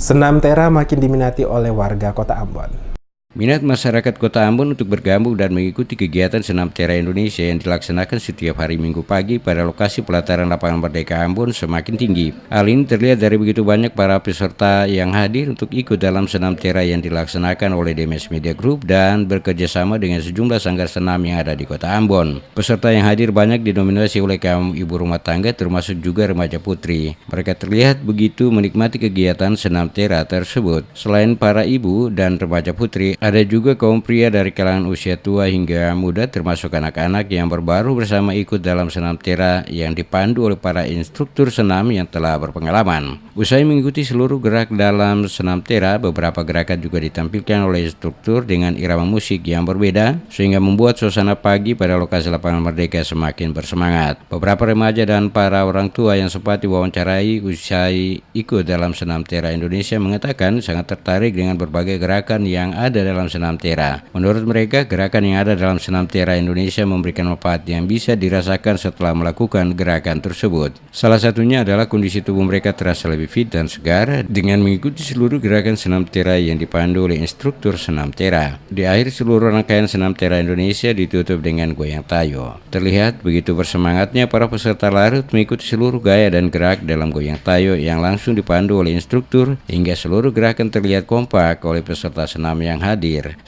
Senam tera makin diminati oleh warga Kota Ambon. Minat masyarakat Kota Ambon untuk bergabung dan mengikuti kegiatan Senam Tera Indonesia yang dilaksanakan setiap hari Minggu pagi pada lokasi pelataran Lapangan Merdeka Ambon semakin tinggi. Hal ini terlihat dari begitu banyak para peserta yang hadir untuk ikut dalam Senam Tera yang dilaksanakan oleh DMS Media Group dan bekerjasama dengan sejumlah sanggar senam yang ada di Kota Ambon. Peserta yang hadir banyak didominasi oleh kaum ibu rumah tangga termasuk juga remaja putri. Mereka terlihat begitu menikmati kegiatan Senam Tera tersebut. Selain para ibu dan remaja putri, ada juga kaum pria dari kalangan usia tua hingga muda termasuk anak-anak yang berbaru bersama ikut dalam senam tera yang dipandu oleh para instruktur senam yang telah berpengalaman. Usai mengikuti seluruh gerak dalam senam tera, beberapa gerakan juga ditampilkan oleh instruktur dengan irama musik yang berbeda sehingga membuat suasana pagi pada lokasi Lapangan Merdeka semakin bersemangat. Beberapa remaja dan para orang tua yang sempat diwawancarai usai ikut dalam senam tera Indonesia mengatakan sangat tertarik dengan berbagai gerakan yang ada dalam senam tera. Menurut mereka, gerakan yang ada dalam senam tera Indonesia memberikan manfaat yang bisa dirasakan setelah melakukan gerakan tersebut. Salah satunya adalah kondisi tubuh mereka terasa lebih fit dan segar dengan mengikuti seluruh gerakan senam tera yang dipandu oleh instruktur senam tera. Di akhir seluruh rangkaian senam tera Indonesia ditutup dengan goyang tayo. Terlihat begitu bersemangatnya para peserta larut mengikuti seluruh gaya dan gerak dalam goyang tayo yang langsung dipandu oleh instruktur hingga seluruh gerakan terlihat kompak oleh peserta senam yang hadir.